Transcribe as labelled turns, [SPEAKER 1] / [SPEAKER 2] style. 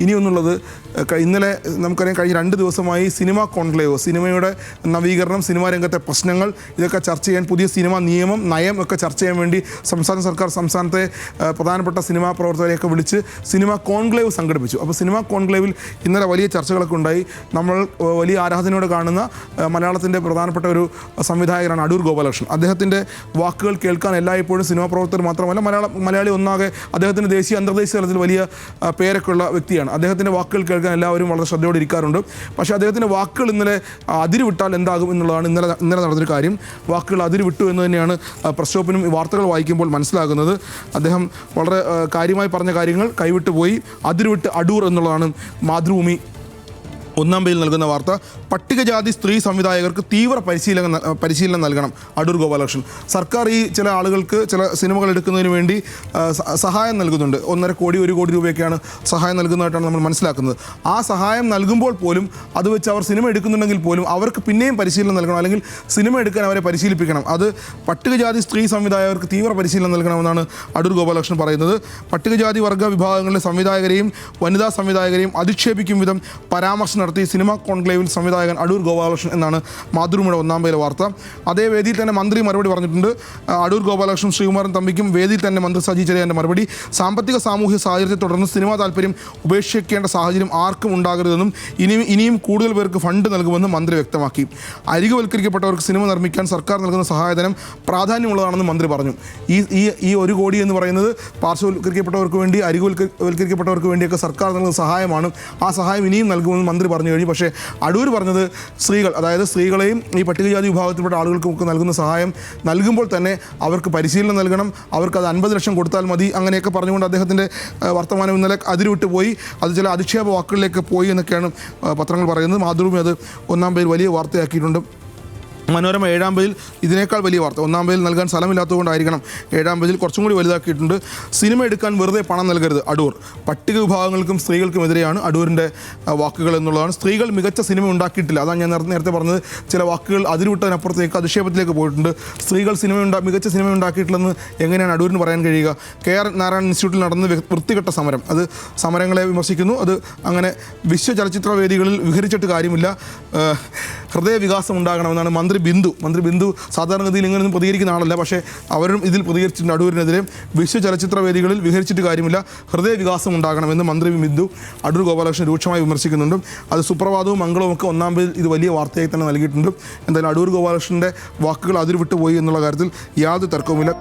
[SPEAKER 1] ഇനിയൊന്നുള്ളത് ഇന്നലെ നമുക്കറിയാം കഴിഞ്ഞ 2 ദിവസമായി സിനിമാ കോൺക്ലേവ്, സിനിമയുടെ നവീകരണം, സിനിമാ രംഗത്തെ പ്രശ്നങ്ങൾ ഇതൊക്കെ ചർച്ച ചെയ്യാൻ, പുതിയ സിനിമാ നിയമം, നയം ഒക്കെ ചർച്ച ചെയ്യാൻ വേണ്ടി സംസ്ഥാന സർക്കാർ സംസ്ഥാനത്തെ പ്രധാനപ്പെട്ട സിനിമാ പ്രവർത്തകരെയൊക്കെ വിളിച്ച് സിനിമാ കോൺക്ലേവ് സംഘടിപ്പിച്ചു. അപ്പോൾ സിനിമാ കോൺക്ലേവിൽ ഇന്നലെ വലിയ ചർച്ചകളൊക്കെ ഉണ്ടായി. നമ്മൾ വലിയ ആരാധനയോടെ കാണുന്ന മലയാളത്തിൻ്റെ പ്രധാനപ്പെട്ട ഒരു സംവിധായകനാണ് അടൂർ ഗോപാലകൃഷ്ണൻ. അദ്ദേഹത്തിൻ്റെ വാക്കുകൾ കേൾക്കാൻ എല്ലായ്പ്പോഴും സിനിമാ പ്രവർത്തകർ മാത്രമല്ല മലയാളി ഒന്നാകെ അദ്ദേഹത്തിൻ്റെ ദേശീയ അന്തർദേശീയ തലത്തിൽ വലിയ പേരൊക്കെയുള്ള വ്യക്തിയാണ്. അദ്ദേഹത്തിൻ്റെ വാക്കുകൾ കേൾക്കാൻ എല്ലാവരും വളരെ ശ്രദ്ധയോടെ ഇരിക്കാറുണ്ട്. പക്ഷേ അദ്ദേഹത്തിൻ്റെ വാക്കുകൾ ഇന്നലെ അതിരുവിട്ടാൽ എന്താകും എന്നുള്ളതാണ് ഇന്നലെ നടന്നൊരു കാര്യം. വാക്കുകൾ അതിരുവിട്ടു എന്ന് തന്നെയാണ് പ്രസ് സ്റ്റോപ്പിനും വാർത്തകൾ വായിക്കുമ്പോൾ മനസ്സിലാകുന്നത്. അദ്ദേഹം വളരെ കാര്യമായി പറഞ്ഞ കാര്യങ്ങൾ കൈവിട്ടു പോയി. അതിരുവിട്ട് അടൂർ എന്നുള്ളതാണ് മാതൃഭൂമി ഒന്നാം പേജിൽ നൽകുന്ന വാർത്ത. പട്ടികജാതി സ്ത്രീ സംവിധായകർക്ക് തീവ്ര പരിശീലനം നൽകണം അടൂർ ഗോപാലകൃഷ്ണൻ. സർക്കാർ ഈ ചില ആളുകൾക്ക് ചില സിനിമകൾ എടുക്കുന്നതിന് വേണ്ടി സഹായം നൽകുന്നുണ്ട്. 1.5 കോടി 1 കോടി രൂപയൊക്കെയാണ് സഹായം നൽകുന്നതായിട്ടാണ് നമ്മൾ മനസ്സിലാക്കുന്നത്. ആ സഹായം നൽകുമ്പോൾ പോലും അത് വെച്ച് അവർ സിനിമ എടുക്കുന്നുണ്ടെങ്കിൽ പോലും അവർക്ക് പിന്നെയും പരിശീലനം നൽകണം, അല്ലെങ്കിൽ സിനിമ എടുക്കാൻ അവരെ പരിശീലിപ്പിക്കണം. അത് പട്ടികജാതി സ്ത്രീ സംവിധായകർക്ക് തീവ്ര പരിശീലനം നൽകണമെന്നാണ് അടൂർ ഗോപാലകൃഷ്ണൻ പറയുന്നത്. പട്ടികജാതി വർഗ്ഗ വിഭാഗങ്ങളിലെ സംവിധായകരെയും വനിതാ സംവിധായകരെയും അധിക്ഷേപിക്കും വിധം പരാമർശം നടത്തി സിനിമാ കോൺക്ലേവിൽ സംവിധായകൻ അടൂർ ഗോപാലകൃഷ്ണൻ എന്നാണ് മാതൃഭൂമിയുടെ ഒന്നാം പേജിലെ വാർത്ത. അതേ വേദിയിൽ തന്നെ മന്ത്രി മറുപടി പറഞ്ഞിട്ടുണ്ട്. അടൂർ ഗോപാലകൃഷ്ണൻ ശ്രീകുമാരൻ തമ്പിക്കും വേദിയിൽ തന്നെ മന്ത്രി സജി ചെറിയാൻ്റെ മറുപടി. സാമ്പത്തിക സാമൂഹ്യ സാഹചര്യത്തെ തുടർന്ന് സിനിമാ താല്പര്യം ഉപേക്ഷിക്കേണ്ട സാഹചര്യം ആർക്കും ഉണ്ടാകരുതെന്നും ഇനിയും കൂടുതൽ പേർക്ക് ഫണ്ട് നൽകുമെന്നും മന്ത്രി വ്യക്തമാക്കി. അരികുവൽക്കരിക്കപ്പെട്ടവർക്ക് സിനിമ നിർമ്മിക്കാൻ സർക്കാർ നൽകുന്ന സഹായധനം പ്രാധാന്യമുള്ളതാണെന്ന് മന്ത്രി പറഞ്ഞു. ഈ 1 കോടി എന്ന് പറയുന്നത് പാർശ്വവൽക്കരിക്കപ്പെട്ടവർക്ക് വേണ്ടി, അരികുവൽക്കരിക്കപ്പെട്ടവർക്ക് വേണ്ടിയൊക്കെ സർക്കാർ നൽകുന്ന സഹായമാണ്. ആ സഹായം ഇനിയും നൽകുമെന്ന് മന്ത്രി പറഞ്ഞു കഴിഞ്ഞു. പക്ഷേ അടൂർ പറഞ്ഞത് സ്ത്രീകൾ, അതായത് സ്ത്രീകളെയും ഈ പട്ടികജാതി വിഭാഗത്തിൽപ്പെട്ട ആളുകൾക്കൊക്കെ നൽകുന്ന സഹായം നൽകുമ്പോൾ തന്നെ അവർക്ക് പരിശീലനം നൽകണം, അവർക്ക് അത് 50 ലക്ഷം കൊടുത്താൽ മതി, അങ്ങനെയൊക്കെ പറഞ്ഞുകൊണ്ട് അദ്ദേഹത്തിൻ്റെ വർത്തമാനം ഇന്നലെ അതിരുവിട്ട് പോയി. അത് ചില അധിക്ഷേപ വാക്കുകളിലേക്ക് പോയി എന്നൊക്കെയാണ് പത്രങ്ങൾ പറയുന്നത്. മാതൃഭൂമി അത് ഒന്നാം പേജിൽ വലിയ വാർത്തയാക്കിയിട്ടുണ്ട്. മനോരമ 7-ാം പേജിൽ ഇതിനേക്കാൾ വലിയ വാർത്ത. 1-ാം പേജിൽ നൽകാൻ സ്ഥലമില്ലാത്തതുകൊണ്ടായിരിക്കണം 7-ാം പേജിൽ കുറച്ചും കൂടി വലുതാക്കിയിട്ടുണ്ട്. സിനിമ എടുക്കാൻ വെറുതെ പണം നൽകരുത് അടൂർ. പട്ടിക വിഭാഗങ്ങൾക്കും സ്ത്രീകൾക്കുമെതിരെയാണ് അടൂരിൻ്റെ വാക്കുകൾ എന്നുള്ളതാണ്. സ്ത്രീകൾ മികച്ച സിനിമ ഉണ്ടാക്കിയിട്ടില്ല, അതാണ് ഞാൻ നേരത്തെ പറഞ്ഞത്. ചില വാക്കുകൾ അതിരുവിട്ടതിനപ്പുറത്തേക്ക് അധിക്ഷേപത്തിലേക്ക് പോയിട്ടുണ്ട്. സ്ത്രീകൾ മികച്ച സിനിമ ഉണ്ടാക്കിയിട്ടില്ലെന്ന് എങ്ങനെയാണ് അടൂരിന് പറയാൻ കഴിയുക? KR നാരായണൻ ഇൻസ്റ്റിറ്റ്യൂട്ടിൽ നടന്ന വൃത്തികെട്ട സമരം, അത് സമരങ്ങളെ വിമർശിക്കുന്നു. അത് അങ്ങനെ വിശ്വ ചലച്ചിത്ര വേദികളിൽ വിഹരിച്ചിട്ട് കാര്യമില്ല. ഹൃദയവികാസം ഉണ്ടാകണമെന്നാണ് മന്ത്രി ബിന്ദു സാധാരണഗതിയിൽ ഇങ്ങനെയൊന്നും പ്രതികരിക്കുന്ന ആളല്ല, പക്ഷേ അവരും ഇതിൽ പ്രതികരിച്ചിട്ടുണ്ട്. അടൂരിനെതിരെ വിശ്വ ചലച്ചിത്ര വേദികളിൽ വിഹരിച്ചിട്ട് കാര്യമില്ല, ഹൃദയവികാസം ഉണ്ടാകണമെന്ന് മന്ത്രി ബിന്ദു അടൂർ ഗോപാലകൃഷ്ണൻ രൂക്ഷമായി വിമർശിക്കുന്നുണ്ട്. അത് സുപ്രഭാതവും മംഗളവും ഒക്കെ 1-ാം പേജിൽ ഇത് വലിയ വാർത്തയായി തന്നെ നൽകിയിട്ടുണ്ട്. എന്തായാലും അടൂർ ഗോപാലകൃഷ്ണൻ്റെ വാക്കുകൾ അതിരുവിട്ടു പോയി എന്നുള്ള കാര്യത്തിൽ യാതൊരു തർക്കവുമില്ല.